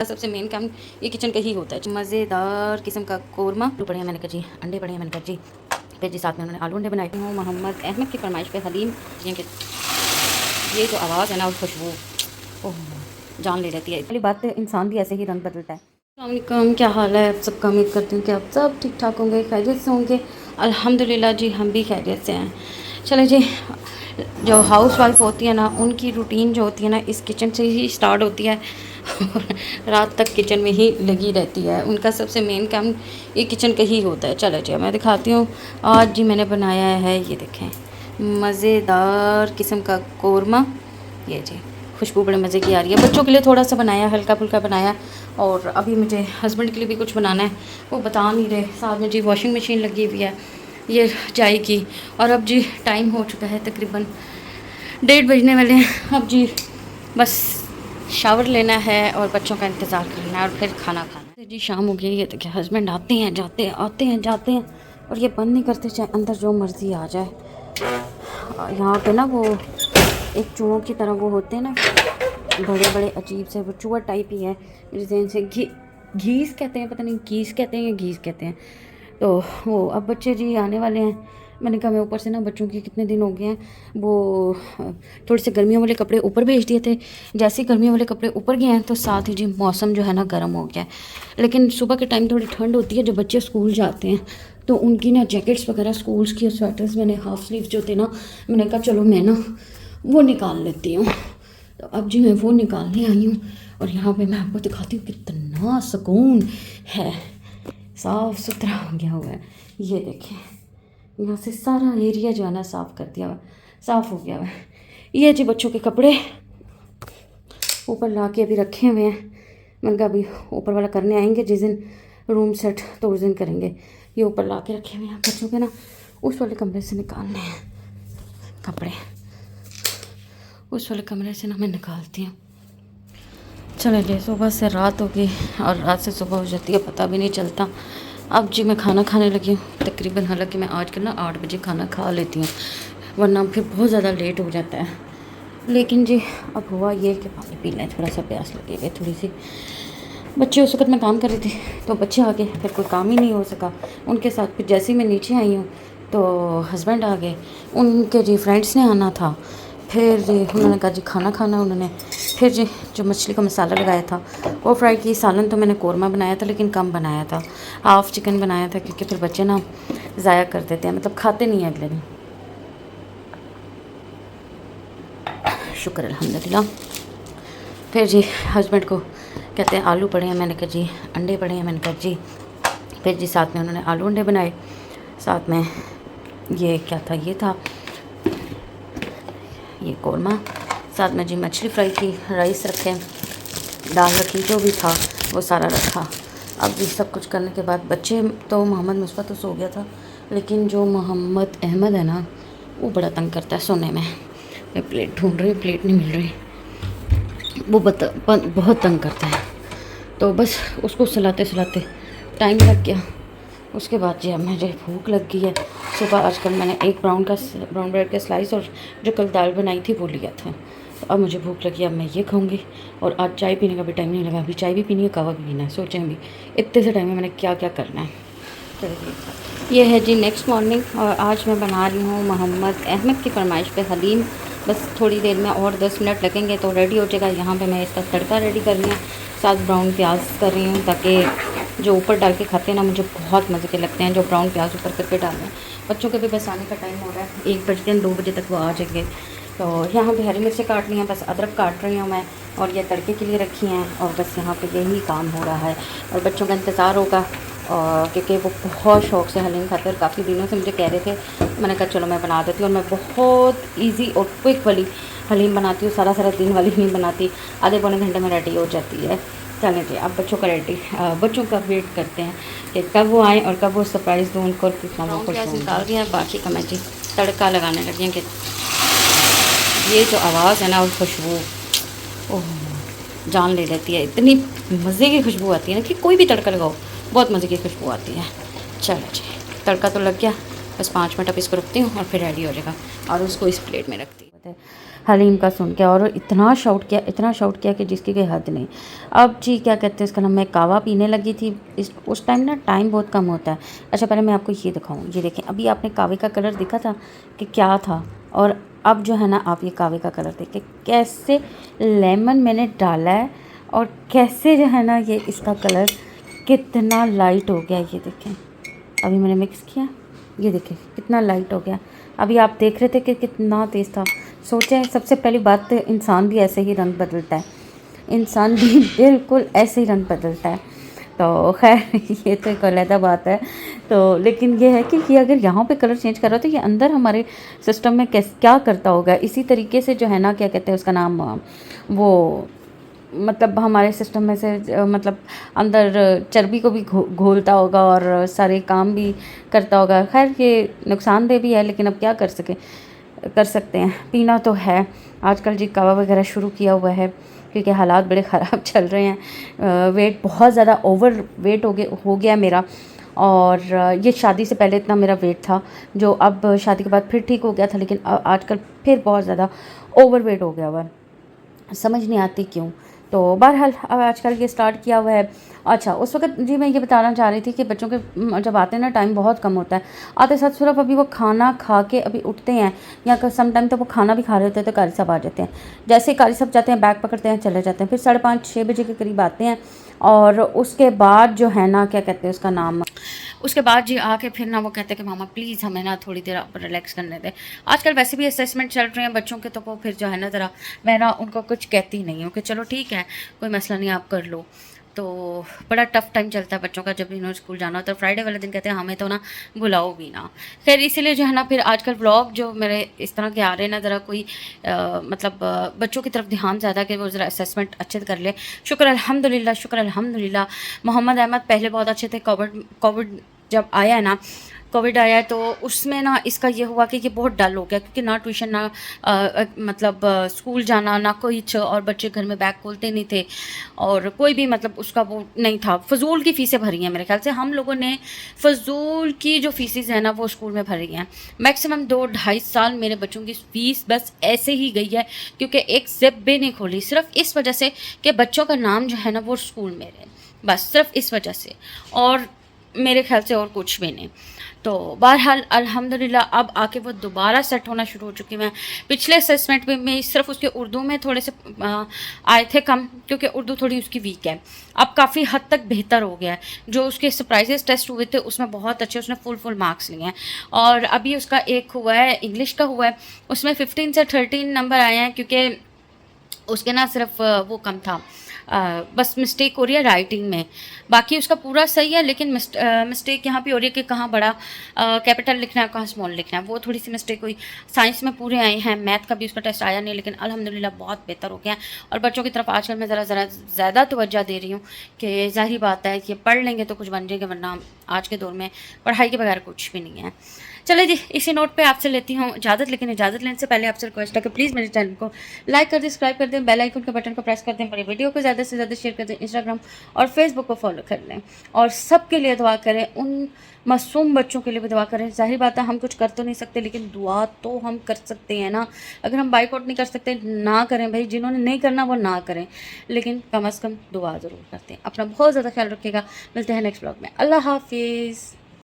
सबसे मेन काम ये किचन का ही होता है। मज़ेदार किस्म का कौरमा पड़े हैं, मैंने कहा जी अंडे पड़े हैं, मैंने कहा जी फिर जी साथ में उन्होंने आलू अंडे बनाए हूँ। मोहम्मद अहमद की फरमाइश पे हलीम ये जो आवाज़ है ना और खुशबू ओह जान ले लेती है। पहली बात तो इंसान भी ऐसे ही रंग बदलता है। अस्सलाम, क्या हाल है आप सबका? उम्मीद करती हूँ कि आप सब ठीक ठाक होंगे, खैरियत से होंगे। अल्हम्दुलिल्लाह जी हम भी खैरियत से हैं। चले जी, जो हाउस वाइफ होती है ना उनकी रूटीन जो होती है ना इस किचन से ही स्टार्ट होती है और रात तक किचन में ही लगी रहती है। उनका सबसे मेन काम ये किचन का ही होता है। चलो जी मैं दिखाती हूँ। आज जी मैंने बनाया है, ये देखें, मज़ेदार किस्म का कौरमा। ये जी खुशबू बड़े मज़े की आ रही है। बच्चों के लिए थोड़ा सा बनाया, हल्का फुल्का बनाया, और अभी मुझे हस्बैंड के लिए भी कुछ बनाना है, वो बता नहीं रहे। साथ में जी वॉशिंग मशीन लगी हुई है, ये जाएगी। और अब जी टाइम हो चुका है, तकरीबन 1:30 बजने वाले हैं। अब जी बस शावर लेना है और बच्चों का इंतज़ार करना है और फिर खाना खाना है। जी शाम हो गई है, देखिए हस्बैंड आते हैं जाते हैं, आते हैं जाते हैं, और ये बंद नहीं करते, चाहे अंदर जो मर्ज़ी आ जाए। यहाँ पे ना वो एक चूहों की तरह वो होते हैं ना, बड़े बड़े अजीब से, वो चूहा टाइप ही है, जिसे घीस कहते हैं, पता नहीं घीस कहते हैं या घीस कहते हैं। तो वो अब बच्चे जी आने वाले हैं। मैंने कहा मैं ऊपर से ना बच्चों के कितने दिन हो गए हैं, वो थोड़े से गर्मियों वाले कपड़े ऊपर भेज दिए थे। जैसे ही गर्मियों वाले कपड़े ऊपर गए हैं तो साथ ही जी मौसम जो है ना गर्म हो गया है। लेकिन सुबह के टाइम थोड़ी ठंड होती है, जब बच्चे स्कूल जाते हैं तो उनकी ना जैकेट्स वगैरह स्कूल्स की और स्वेटर्स, मैंने हाफ स्लीव्स जो थे ना, मैंने कहा चलो मैं ना वो निकाल लेती हूँ। तो अब जी मैं वो निकालने आई हूँ और यहाँ पे मैं आपको दिखाती हूँ कितना सुकून है। साफ़ सुथरा हो गया हुआ है, ये देखें, यहाँ से सारा एरिया जो है ना साफ़ कर दिया हुआ, साफ़ हो गया हुआ है। ये जी बच्चों के कपड़े ऊपर ला के अभी रखे हुए हैं। मैंने कहा अभी ऊपर वाला करने आएंगे जिस दिन रूम सेट, तो उस दिन करेंगे। ये ऊपर ला के रखे हुए हैं बच्चों के ना, उस वाले कमरे से निकालने हैं कपड़े, उस वाले कमरे से ना मैं निकालती हूँ। चले जी, सुबह से रात हो गई और रात से सुबह हो जाती है, पता भी नहीं चलता। अब जी मैं खाना खाने लगी हूँ तकरीबन, हालांकि मैं आजकल ना 8 बजे खाना खा लेती हूँ, वरना फिर बहुत ज़्यादा लेट हो जाता है। लेकिन जी अब हुआ ये कि पानी पी लें, थोड़ा सा प्यास लगी है थोड़ी सी। बच्चे उस वक्त मैं काम कर रही थी तो बच्चे आ गए, फिर कोई काम ही नहीं हो सका उनके साथ। फिर जैसे ही मैं नीचे आई हूँ तो हस्बैंड आ गए, उनके जी फ्रेंड्स ने आना था। फिर जी उन्होंने कहा जी खाना खाना, उन्होंने फिर जी जो मछली का मसाला लगाया था वो फ्राई की। सालन तो मैंने कौरमा बनाया था लेकिन कम बनाया था, हाफ़ चिकन बनाया था, क्योंकि फिर बच्चे ना ज़ाया कर देते हैं, मतलब खाते नहीं हैं अगले दिन। शुक्र अल्हम्दुलिल्लाह। फिर जी हस्बैंड को कहते हैं आलू पड़े हैं, मैंने कहा जी अंडे पड़े हैं, मैंने कहा जी फिर जी साथ में उन्होंने आलू अंडे बनाए। साथ में ये क्या था, ये था ये कौरमा। साथ में जी मछली फ्राई की, राइस रखे, दाल रखी, जो भी था वो सारा रखा। अब ये सब कुछ करने के बाद बच्चे तो, मोहम्मद मुस्बत तो सो गया था, लेकिन जो मोहम्मद अहमद है ना वो बड़ा तंग करता है सोने में। मैं प्लेट ढूंढ रही हूँ, प्लेट नहीं मिल रही, वो बहुत तंग करता है। तो बस उसको सुलाते सुलाते टाइम लग गया। उसके बाद जी अब मुझे भूख लग गई है। सुबह आजकल मैंने एक ब्राउन ब्रेड का स्लाइस और जो कल दाल बनाई थी वो लिया था। तो अब मुझे भूख लगी, अब मैं ये खाऊंगी। और आज चाय पीने का भी टाइम नहीं लगा, अभी चाय भी पीनी है, कहवा भी पीना है। सोचें अभी इतने से टाइम में मैंने क्या क्या करना है। तो ये है जी नेक्स्ट मॉर्निंग, और आज मैं बना रही हूँ मोहम्मद अहमद की फरमाइश पे हलीम। बस थोड़ी देर में और 10 मिनट लगेंगे तो रेडी हो जाएगा। यहाँ पे मैं इसका तड़का रेडी कर रही हूँ, साथ ब्राउन प्याज कर रही हूँ, ताकि जो ऊपर डाल के खाते हैं ना मुझे बहुत मज़े के लगते हैं, जो ब्राउन प्याज ऊपर करके डालना है। बच्चों के भी बस आने का टाइम हो रहा है, 1 बजते हैं, 2 बजे तक वो आ जाएंगे। तो यहाँ पे हरी मिर्चें काट ली हैं, बस अदरक काट रही हूँ मैं, और ये तड़के के लिए रखी हैं। और बस यहाँ पे यही काम हो रहा है और बच्चों का इंतज़ार होगा, और क्योंकि वो बहुत शौक़ से हलीम खाते हैं और काफ़ी दिनों से मुझे कह रहे थे। मैंने कहा चलो मैं बना देती हूँ, और मैं बहुत ईजी और क्विक वाली हलीम बनाती हूँ, सारा सारा दिन वाली नहीं बनाती, आधे पौने घंटे में रेडी हो जाती है। चलें जी अब बच्चों का वेट करते हैं कि कब वो आएँ और कब वो सरप्राइज़ दूँ उनको, और कितना वो खुश निकाल रही है। बाकी का मैं जी तड़का लगाने लगी हूँ कि ये जो आवाज़ है ना और खुशबू ओह जान ले लेती है। इतनी मज़े की खुशबू आती है ना कि कोई भी तड़का लगाओ बहुत मज़े की खुशबू आती है। चलो जी तड़का तो लग गया, बस 5 मिनट अब इसको रखती हूँ और फिर रेडी हो जाएगा, और उसको इस प्लेट में रखती हूँ। हलीम का सुन के, और इतना शाउट किया कि जिसकी कोई हद नहीं। अब जी क्या कहते हैं उसका नाम, मैं कावा पीने लगी थी। उस टाइम ना टाइम बहुत कम होता है। अच्छा पहले मैं आपको ये दिखाऊँ, ये देखें, अभी आपने कावे का कलर देखा था कि क्या था, और अब जो है ना आप ये कावे का कलर देखें कैसे लेमन मैंने डाला है, और कैसे जो है ना ये इसका कलर कितना लाइट हो गया। ये देखें अभी मैंने मिक्स किया, ये देखें कितना लाइट हो गया। अभी आप देख रहे थे कि कितना तेज़ था। सोचें, सबसे पहली बात तो इंसान भी ऐसे ही रंग बदलता है, इंसान भी बिल्कुल ऐसे ही रंग बदलता है। तो खैर ये तो एक अलग बात है। तो लेकिन ये है कि ये अगर यहाँ पे कलर चेंज कर रहा है तो ये अंदर हमारे सिस्टम में क्या करता होगा। इसी तरीके से जो है ना क्या कहते हैं उसका नाम, वो मतलब हमारे सिस्टम में से मतलब अंदर चर्बी को भी घोलता होगा और सारे काम भी करता होगा। खैर ये नुकसानदेह भी है, लेकिन अब क्या कर सकते हैं, पीना तो है। आजकल जी कावा वगैरह शुरू किया हुआ है क्योंकि हालात बड़े ख़राब चल रहे हैं। वेट बहुत ज़्यादा ओवर वेट हो गया मेरा, और ये शादी से पहले इतना मेरा वेट था जो अब शादी के बाद फिर ठीक हो गया था, लेकिन आजकल फिर बहुत ज़्यादा ओवर वेट हो गया हुआ है, समझ नहीं आती क्यों। तो बहरहाल अब आजकल ये स्टार्ट किया हुआ है। अच्छा उस वक्त जी मैं ये बताना चाह रही थी कि बच्चों के जब आते हैं ना टाइम बहुत कम होता है, आते साथ सिर्फ अभी वो खाना खा के अभी उठते हैं, या सम टाइम तो वो खाना भी खा रहे होते हैं तो कारी साहब आ जाते हैं। जैसे ही कारी साहब जाते हैं बैग पकड़ते हैं चले जाते हैं, फिर 5:30-6 बजे के करीब आते हैं, और उसके बाद जो है ना क्या कहते हैं उसका नाम, उसके बाद जी आके फिर ना वो कहते हैं कि मामा प्लीज़ हमें ना थोड़ी देर आप रिलैक्स करने दें। आजकल वैसे भी असेसमेंट चल रहे हैं बच्चों के, तो वो फिर जो है ना ज़रा मैं ना उनको कुछ कहती नहीं हूँ कि चलो ठीक है कोई मसला नहीं आप कर लो। तो बड़ा टफ़ टाइम चलता है बच्चों का जब इन्होंने स्कूल जाना होता है। फ्राइडे वाले दिन कहते हैं हमें तो ना बुलाओ भी ना। खैर इसीलिए जो है ना फिर आजकल व्लॉग जो मेरे इस तरह के आ रहे हैं ना, ज़रा कोई मतलब बच्चों की तरफ ध्यान ज़्यादा कि वो ज़रा असेसमेंट अच्छे से कर ले। शुक्र अल्हम्दुलिल्लाह। मोहम्मद अहमद पहले बहुत अच्छे थे। कोविड जब आया है ना, कोविड आया है तो उसमें ना इसका ये हुआ कि ये बहुत डल हो गया, क्योंकि ना ट्यूशन ना मतलब स्कूल जाना ना कुछ, और बच्चे घर में बैग खोलते नहीं थे, और कोई भी मतलब उसका वो नहीं था। फजूल की फ़ीसें भरी हैं मेरे ख्याल से, हम लोगों ने फजूल की जो फ़ीसें हैं ना वो स्कूल में भरी हैं। मैक्सिमम 2-2.5 साल मेरे बच्चों की फ़ीस बस ऐसे ही गई है, क्योंकि एक ज़िप भी नहीं खोली, सिर्फ इस वजह से कि बच्चों का नाम जो है ना वो स्कूल में रहे, बस सिर्फ इस वजह से, और मेरे ख्याल से और कुछ भी नहीं। तो बहरहाल अल्हम्दुलिल्लाह अब आके वो दोबारा सेट होना शुरू हो चुकी हैं। पिछले असेसमेंट में सिर्फ उसके उर्दू में थोड़े से आए थे कम, क्योंकि उर्दू थोड़ी उसकी वीक है। अब काफ़ी हद तक बेहतर हो गया है। जो उसके सरप्राइजेस टेस्ट हुए थे उसमें बहुत अच्छे उसने फुल मार्क्स लिए हैं, और अभी उसका एक हुआ है इंग्लिश का हुआ है, उसमें 15 से 13 नंबर आए हैं, क्योंकि उसके ना सिर्फ वो कम था, बस मिस्टेक हो रही है राइटिंग में। बाकी उसका पूरा सही है, लेकिन मिस्टेक यहाँ पे हो रही है कि कहाँ बड़ा कैपिटल लिखना है कहाँ स्मॉल लिखना है, वो थोड़ी सी मिस्टेक हुई। साइंस में पूरे आए हैं, मैथ का भी उसका टेस्ट आया नहीं, लेकिन अल्हम्दुलिल्लाह बहुत बेहतर हो गया है। और बच्चों की तरफ आजकल मैं ज़रा ज़्यादा तवज्जो दे रही हूँ कि ज़ाहिर बात है कि पढ़ लेंगे तो कुछ बन जाएंगे, वरना आज के दौर में पढ़ाई के बगैर कुछ भी नहीं है। चले जी इसी नोट पे आपसे लेती हूँ इजाज़त, लेकिन इजाज़त लेने से पहले आपसे रिक्वेस्ट है कि प्लीज़ मेरे चैनल को लाइक कर दें, सब्सक्राइब कर दें, बेल आइकन के बटन को प्रेस कर दें, मेरी वीडियो को ज़्यादा से ज़्यादा शेयर कर दें, इंस्टाग्राम और फेसबुक को फॉलो कर लें, और सबके लिए दुआ करें, उन मासूम बच्चों के लिए भी दुआ करें। ज़ाहिर बात है हम कुछ कर तो नहीं सकते, लेकिन दुआ तो हम कर सकते हैं ना। अगर हम बाइकआउट नहीं कर सकते ना करें भाई, जिन्होंने नहीं करना वो ना करें, लेकिन कम अज़ कम दुआ ज़रूर करते हैं। अपना बहुत ज़्यादा ख्याल रखिएगा, मिलते हैं नेक्स्ट ब्लॉग में। अल्लाह हाफिज़।